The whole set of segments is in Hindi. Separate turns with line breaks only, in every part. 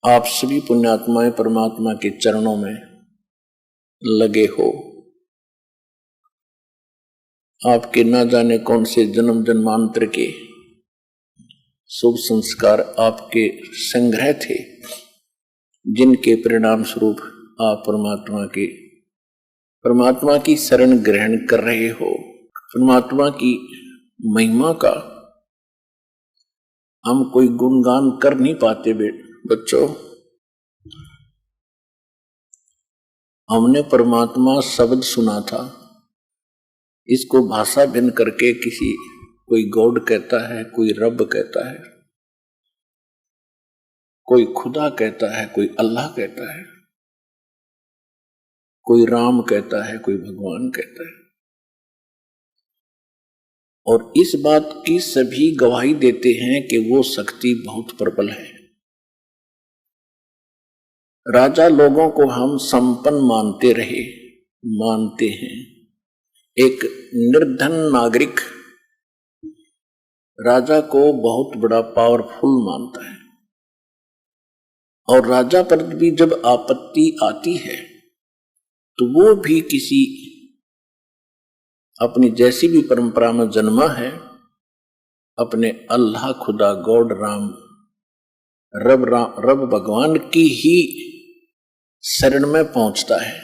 आप सभी पुण्यात्माएं परमात्मा के चरणों में लगे हो। आपके ना जाने कौन से जन्म जन्मांतर के शुभ संस्कार आपके संग्रह थे, जिनके परिणाम स्वरूप आप परमात्मा की शरण ग्रहण कर रहे हो। परमात्मा की महिमा का हम कोई गुणगान कर नहीं पाते बच्चों। हमने परमात्मा शब्द सुना था, इसको भाषा भिन्न करके कोई गॉड कहता है, कोई रब कहता है, कोई खुदा कहता है, कोई अल्लाह कहता है, कोई राम कहता है, कोई भगवान कहता है। और इस बात की सभी गवाही देते हैं कि वो शक्ति बहुत प्रबल है। राजा लोगों को हम संपन्न मानते हैं। एक निर्धन नागरिक राजा को बहुत बड़ा पावरफुल मानता है, और राजा पर भी जब आपत्ति आती है तो वो भी किसी अपनी जैसी भी परंपरा में जन्मा है, अपने अल्लाह, खुदा, गॉड, राम, रब भगवान की ही शरण में पहुंचता है।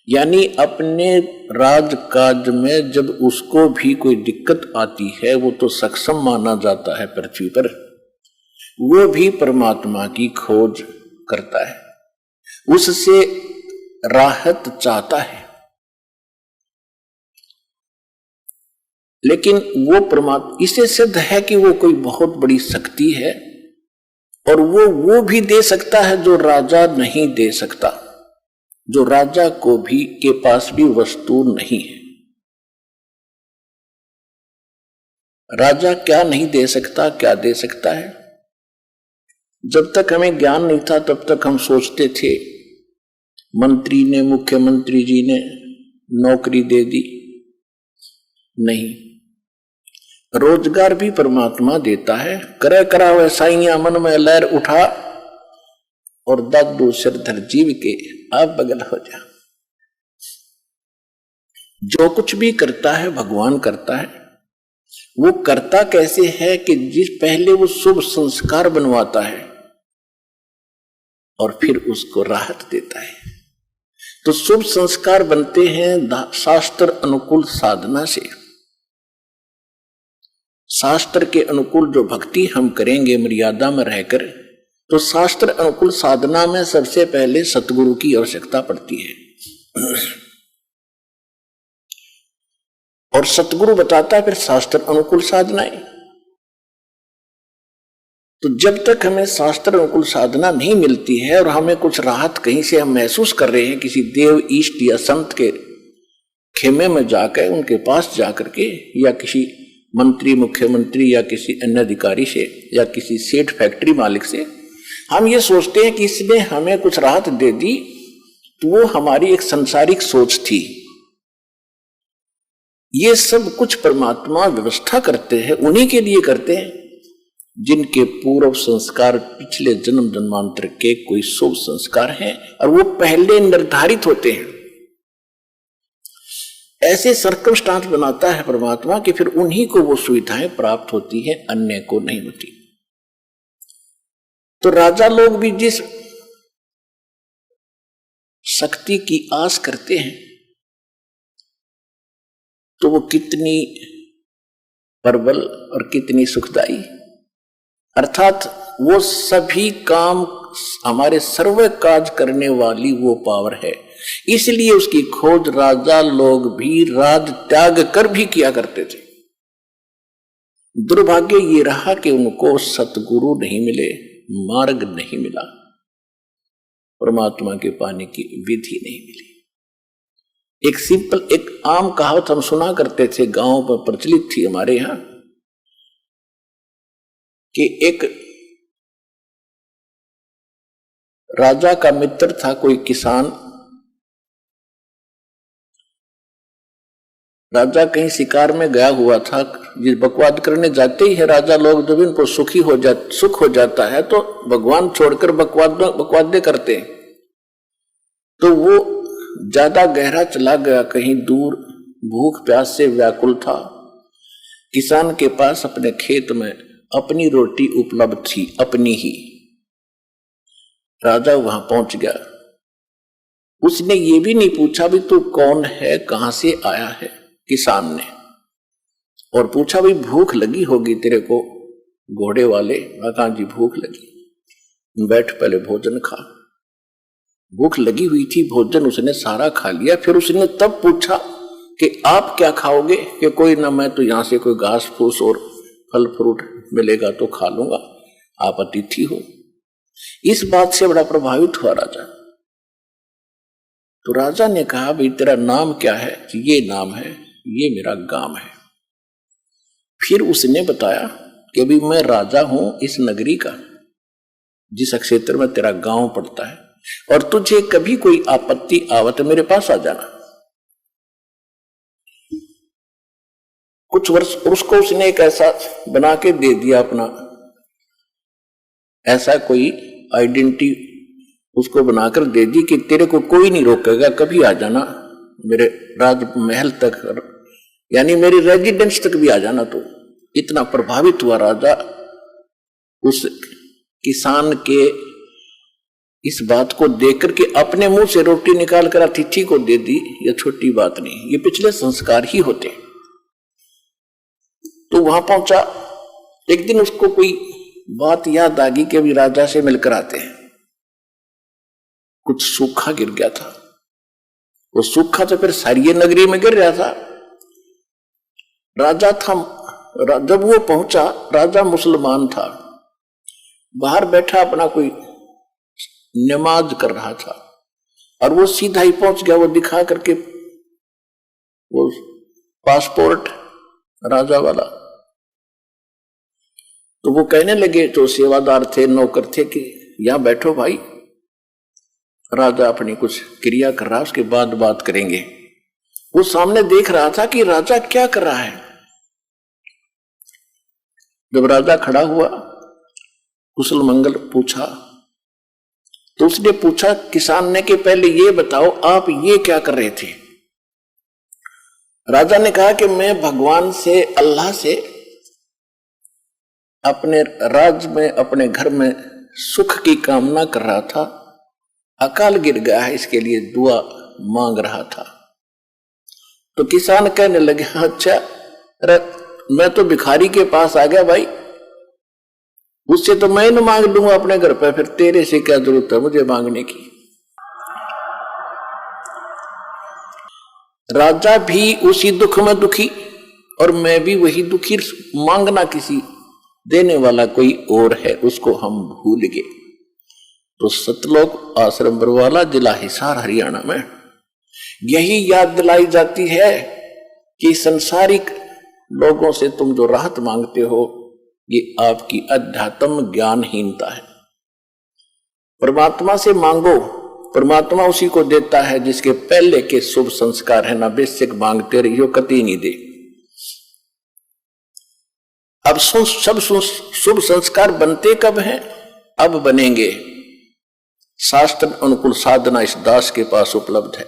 यानी अपने राजकाज में जब उसको भी कोई दिक्कत आती है, वो तो सक्षम माना जाता है पृथ्वी पर, वो भी परमात्मा की खोज करता है, उससे राहत चाहता है। लेकिन वो परमात्मा, इसे सिद्ध है कि वो कोई बहुत बड़ी शक्ति है, और वो भी दे सकता है जो राजा नहीं दे सकता, जो राजा को भी के पास भी वस्तु नहीं है। राजा क्या नहीं दे सकता, क्या दे सकता है? जब तक हमें ज्ञान नहीं था तब तक हम सोचते थे मंत्री ने, मुख्यमंत्री जी ने नौकरी दे दी। नहीं, रोजगार भी परमात्मा देता है। करे करा वैसाइया मन में लहर उठा, और दादू सिरधर जीव के आप बगल हो जा। जो कुछ भी करता है भगवान करता है। वो करता कैसे है कि पहले वो शुभ संस्कार बनवाता है और फिर उसको राहत देता है। तो शुभ संस्कार बनते हैं शास्त्र अनुकूल साधना से। शास्त्र के अनुकूल जो भक्ति हम करेंगे मर्यादा में रहकर, तो शास्त्र अनुकूल साधना में सबसे पहले सतगुरु की आवश्यकता पड़ती है, और सतगुरु बताता है फिर शास्त्र अनुकूल साधनाएं। तो जब तक हमें शास्त्र अनुकूल साधना नहीं मिलती है और हमें कुछ राहत कहीं से हम महसूस कर रहे हैं, किसी देव, ईष्ट या संत के खेमे में जाकर, उनके पास जाकर के, या किसी मंत्री, मुख्यमंत्री या किसी अन्य अधिकारी से, या किसी सेठ फैक्ट्री मालिक से, हम ये सोचते हैं कि इसने हमें कुछ राहत दे दी, तो वो हमारी एक सांसारिक सोच थी। ये सब कुछ परमात्मा व्यवस्था करते हैं, उन्हीं के लिए करते हैं जिनके पूर्व संस्कार, पिछले जन्म जन्मांतर के कोई शुभ संस्कार हैं, और वो पहले निर्धारित होते हैं। ऐसे सर्कमस्टांस बनाता है परमात्मा कि फिर उन्हीं को वो सुविधाएं प्राप्त होती है, अन्य को नहीं होती। तो राजा लोग भी जिस शक्ति की आस करते हैं, तो वो कितनी प्रबल और कितनी सुखदाई, अर्थात वो सभी काम, हमारे सर्व काज करने वाली वो पावर है। इसलिए उसकी खोज राजा लोग भी राज त्याग कर भी किया करते थे। दुर्भाग्य ये रहा कि उनको सतगुरु नहीं मिले, मार्ग नहीं मिला, परमात्मा के पाने की विधि नहीं मिली। एक सिंपल, एक आम कहावत हम सुना करते थे, गांव पर प्रचलित थी हमारे यहां, कि एक राजा का मित्र था कोई किसान, राजा कहीं शिकार में गया हुआ था, जिस बकवाद करने जाते ही है राजा लोग, जब इनको सुख हो जाता है तो भगवान छोड़कर बकवादे करते हैं। तो वो ज्यादा गहरा चला गया, कहीं दूर, भूख प्यास से व्याकुल था। किसान के पास अपने खेत में अपनी रोटी उपलब्ध थी, अपनी ही। राजा वहां पहुंच गया। उसने ये भी नहीं पूछा भी तू कौन है, कहां से आया है, किसान ने, और पूछा भी भूख लगी होगी तेरे को घोड़े वाले। कहा जी भूख लगी। बैठ पहले भोजन खा। भूख लगी हुई थी, भोजन उसने सारा खा लिया। फिर उसने तब पूछा कि आप क्या खाओगे, कि कोई ना, मैं तो यहां से कोई घास फूस और फल फ्रूट मिलेगा तो खा लूंगा, आप अतिथि हो। इस बात से बड़ा प्रभावित हुआ राजा। तो राजा ने कहा भाई तेरा नाम क्या है? ये नाम है, ये मेरा गांव है। फिर उसने बताया कि अभी मैं राजा हूं इस नगरी का, जिस क्षेत्र में तेरा गांव पड़ता है, और तुझे कभी कोई आपत्ति आवत मेरे पास आ जाना। कुछ वर्ष उसको उसने एक ऐसा बना के दे दिया, अपना ऐसा कोई आइडेंटिटी उसको बनाकर दे दी कि तेरे को कोई नहीं रोकेगा, कभी आ जाना मेरे राजमहल तक, यानी मेरी रेजिडेंस तक भी आ जाना। तो इतना प्रभावित हुआ राजा उस किसान के इस बात को देखकर के अपने मुंह से रोटी निकाल कर अतिथि को दे दी। ये छोटी बात नहीं, ये पिछले संस्कार ही होते। तो वहां पहुंचा। एक दिन उसको कोई बात याद आ गई कि अभी राजा से मिलकर आते हैं। कुछ सूखा गिर गया था, वो सूखा तो फिर सारी नगरी में गिर रहा था। राजा था, जब वो पहुंचा, राजा मुसलमान था, बाहर बैठा अपना कोई नमाज कर रहा था, और वो सीधा ही पहुंच गया। वो दिखा करके वो पासपोर्ट राजा वाला, तो वो कहने लगे, जो सेवादार थे, नौकर थे, कि यहां बैठो भाई, राजा अपनी कुछ क्रिया कर रहा, उसके बाद बात करेंगे। वो सामने देख रहा था कि राजा क्या कर रहा है। जब राजा खड़ा हुआ, कुशल मंगल पूछा, तो उसने पूछा किसान ने कि पहले ये बताओ आप ये क्या कर रहे थे। राजा ने कहा कि मैं भगवान से, अल्लाह से अपने राज्य में, अपने घर में सुख की कामना कर रहा था। अकाल गिर गया है, इसके लिए दुआ मांग रहा था। तो किसान कहने लगे, अच्छा मैं तो भिखारी के पास आ गया भाई, उससे तो मैं न मांग लूंगा अपने घर पे, फिर तेरे से क्या जरूरत है मुझे मांगने की। राजा भी उसी दुख में दुखी, और मैं भी वही दुखी। मांगना किसी, देने वाला कोई और है, उसको हम भूल गए। तो सतलोक आश्रम बरवाला, जिला हिसार, हरियाणा में यही याद दिलाई जाती है कि संसारिक लोगों से तुम जो राहत मांगते हो, ये आपकी अध्यात्म ज्ञानहीनता है। परमात्मा से मांगो, परमात्मा उसी को देता है जिसके पहले के शुभ संस्कार है ना। बेशक मांगते रहियो, कति नहीं दे। अब सब शुभ संस्कार बनते कब हैं? अब बनेंगे। शास्त्र अनुकूल साधना इस दास के पास उपलब्ध है,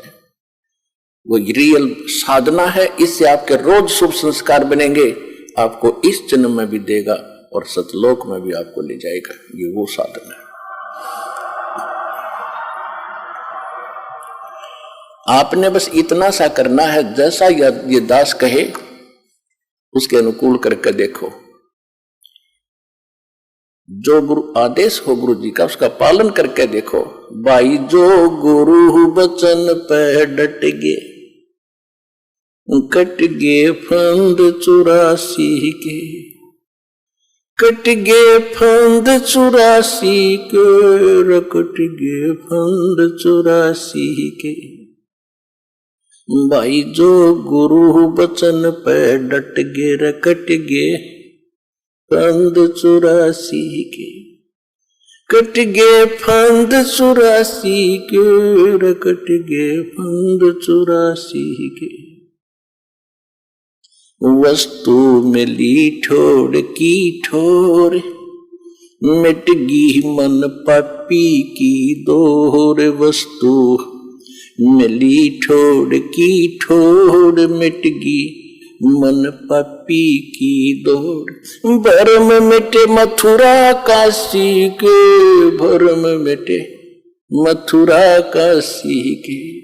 वो रियल साधना है। इससे आपके रोज शुभ संस्कार बनेंगे, आपको इस जन्म में भी देगा और सतलोक में भी आपको ले जाएगा। ये वो साधना है। आपने बस इतना सा करना है, जैसा ये दास कहे उसके अनुकूल करके देखो। जो गुरु आदेश हो गुरु जी का, उसका पालन करके देखो। भाई जो गुरु बचन पे डट गे, कट गे फंद 84 के, कट गे फंद 84 के, कट गे फंद 84 के। भाई जो गुरु बचन पे डट गे, कट गे फंद 84 के, कट गे फंद 84 के, कट गे फंद 84 के। वस्तु मिली ठोर की ठोर, मिट गई मन पापी की दोहर। वस्तु मिली ठोर की ठोर, मिट गई मन पापी की दोहर। भरम मिटे मथुरा काशी के, भरम मिटे मथुरा काशी के।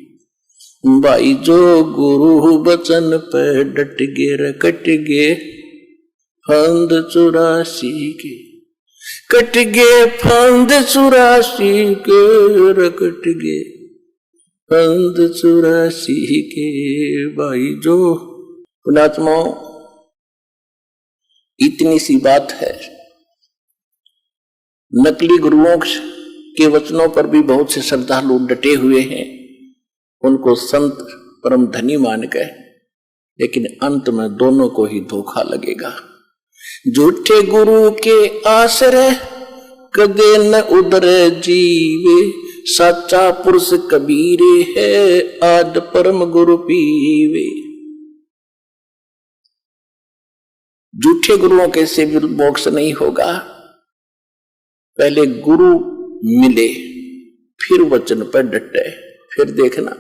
भाई जो गुरु बचन पे डट गे, रकट गे फंद 84 के। कट गे फंद 84 के, रकट गे फंद 84 के। भाई जो पुणात्माओं, इतनी सी बात है। नकली गुरुओं के वचनों पर भी बहुत से श्रद्धालु डटे हुए हैं, उनको संत परम धनी मान गए, लेकिन अंत में दोनों को ही धोखा लगेगा। झूठे गुरु के आश्रय कदे न उदरे जीवे, सच्चा पुरुष कबीरे है आद परम गुरु पीवे। झूठे गुरुओं के से भी मोक्ष नहीं होगा। पहले गुरु मिले, फिर वचन पर डटे, फिर देखना